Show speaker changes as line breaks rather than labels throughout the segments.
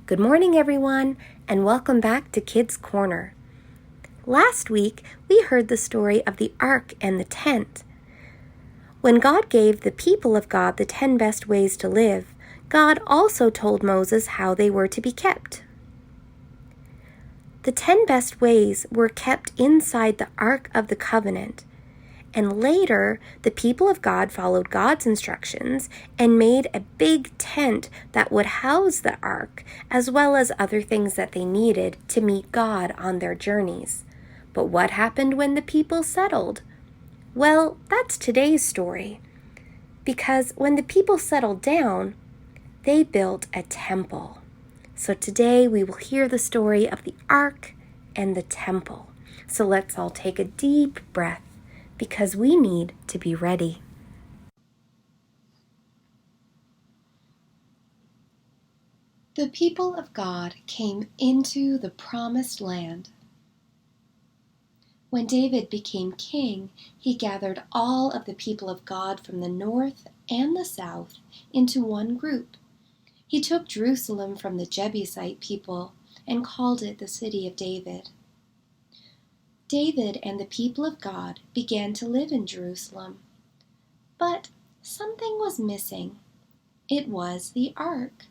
Good morning, everyone, and welcome back to Kids Corner. Last week, we heard the story of the ark and the tent. When God gave the people of God the 10 best ways to live, God also told Moses how they were to be kept. The 10 best ways were kept inside the Ark of the Covenant, and later the people of God followed God's instructions and made a big tent that would house the ark, as well as other things that they needed to meet God on their journeys. But what happened when the people settled? Well, that's today's story. Because when the people settled down, they built a temple. So today we will hear the story of the ark and the temple. So let's all take a deep breath, because we need to be ready. The people of God came into the promised land. When David became king, he gathered all of the people of God from the north and the south into one group. He took Jerusalem from the Jebusite people and called it the city of David. David and the people of God began to live in Jerusalem. But something was missing. It was the ark.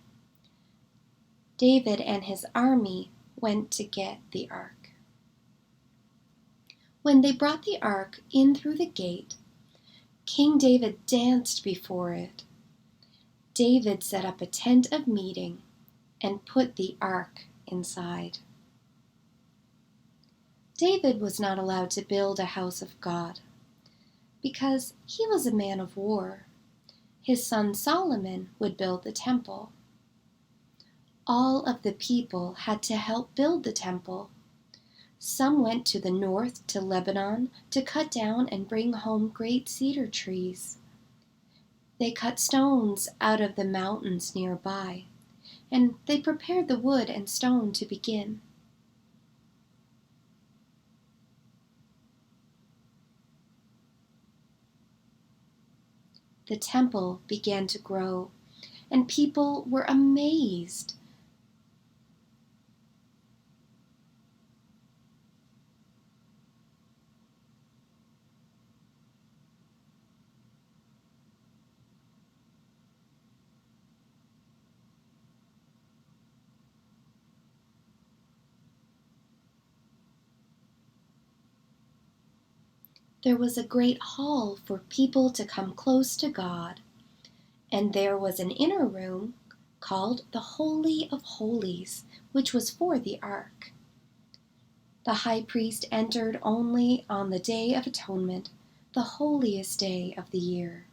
David and his army went to get the ark. When they brought the ark in through the gate, King David danced before it. David set up a tent of meeting and put the ark inside. David was not allowed to build a house of God because he was a man of war. His son Solomon would build the temple. All of the people had to help build the temple. Some went to the north to Lebanon to cut down and bring home great cedar trees. They cut stones out of the mountains nearby, and they prepared the wood and stone to begin. The temple began to grow, and people were amazed. There was a great hall for people to come close to God, and there was an inner room called the Holy of Holies, which was for the ark. The high priest entered only on the Day of Atonement, the holiest day of the year.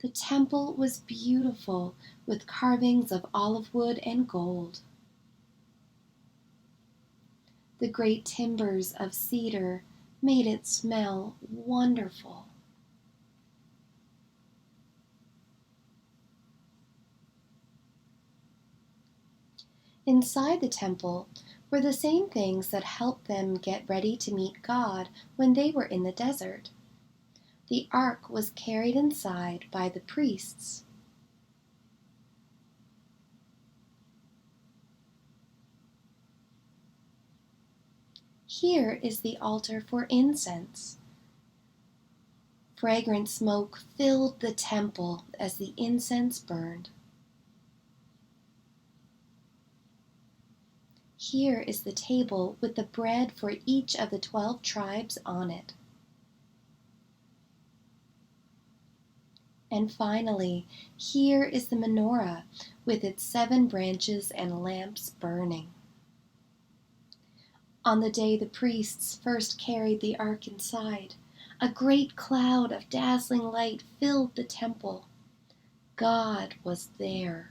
The temple was beautiful, with carvings of olive wood and gold. The great timbers of cedar made it smell wonderful. Inside the temple were the same things that helped them get ready to meet God when they were in the desert. The ark was carried inside by the priests. Here is the altar for incense. Fragrant smoke filled the temple as the incense burned. Here is the table with the bread for each of the 12 tribes on it. And finally, here is the menorah with its 7 branches and lamps burning. On the day the priests first carried the ark inside, a great cloud of dazzling light filled the temple. God was there.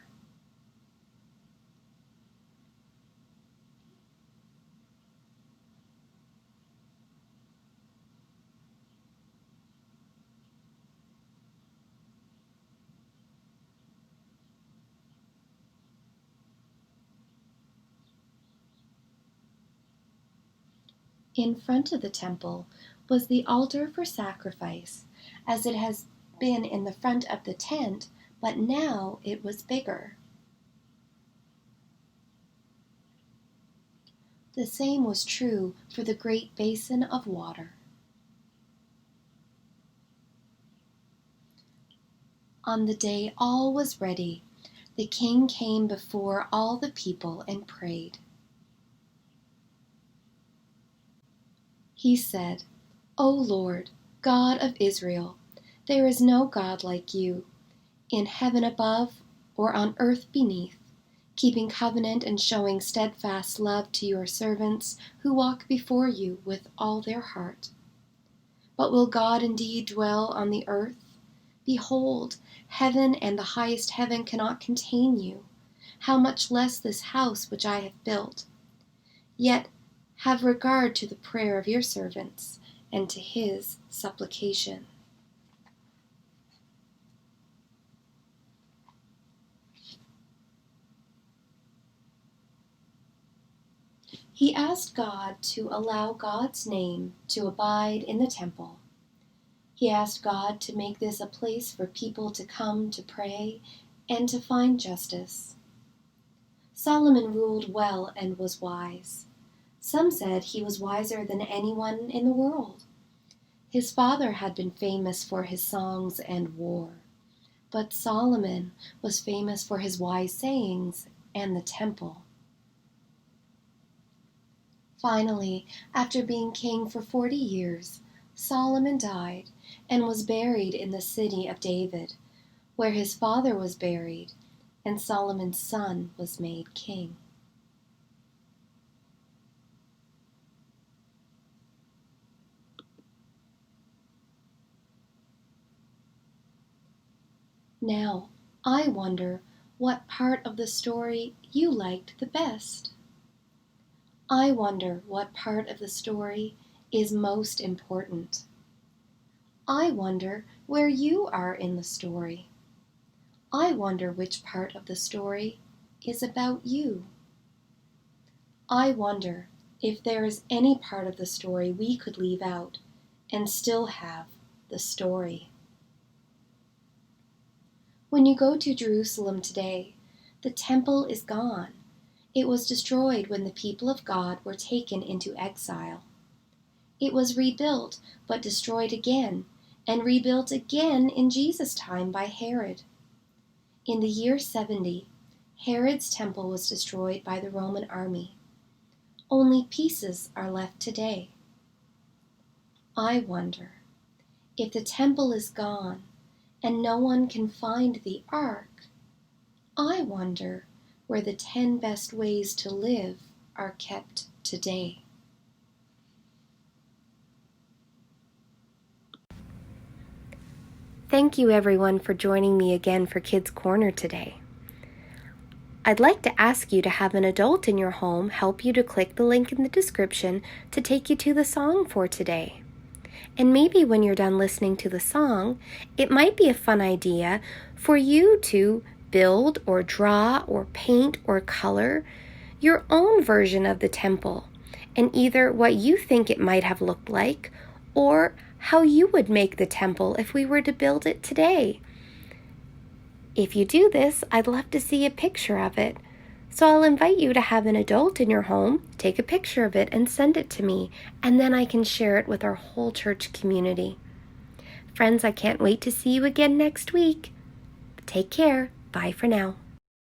In front of the temple was the altar for sacrifice, as it has been in the front of the tent, but now it was bigger. The same was true for the great basin of water. On the day all was ready, the king came before all the people and prayed. He said, "O Lord, God of Israel, there is no God like you, in heaven above or on earth beneath, keeping covenant and showing steadfast love to your servants who walk before you with all their heart. But will God indeed dwell on the earth? Behold, heaven and the highest heaven cannot contain you. How much less this house which I have built? Yet have regard to the prayer of your servants and to his supplication." He asked God to allow God's name to abide in the temple. He asked God to make this a place for people to come to pray and to find justice. Solomon ruled well and was wise. Some said he was wiser than anyone in the world. His father had been famous for his songs and war, but Solomon was famous for his wise sayings and the temple. Finally, after being king for 40 years, Solomon died and was buried in the city of David, where his father was buried, and Solomon's son was made king. Now, I wonder what part of the story you liked the best. I wonder what part of the story is most important. I wonder where you are in the story. I wonder which part of the story is about you. I wonder if there is any part of the story we could leave out and still have the story. When you go to Jerusalem today, the temple is gone. It was destroyed when the people of God were taken into exile. It was rebuilt, but destroyed again, and rebuilt again in Jesus' time by Herod. In the year 70, Herod's temple was destroyed by the Roman army. Only pieces are left today. I wonder, if the temple is gone and no one can find the ark, I wonder where the 10 best ways to live are kept today. Thank you everyone for joining me again for Kids Corner today. I'd like to ask you to have an adult in your home help you to click the link in the description to take you to the song for today. And maybe when you're done listening to the song, it might be a fun idea for you to build or draw or paint or color your own version of the temple, and either what you think it might have looked like or how you would make the temple if we were to build it today. If you do this, I'd love to see a picture of it. So I'll invite you to have an adult in your home take a picture of it and send it to me, and then I can share it with our whole church community. Friends, I can't wait to see you again next week. Take care. Bye for now.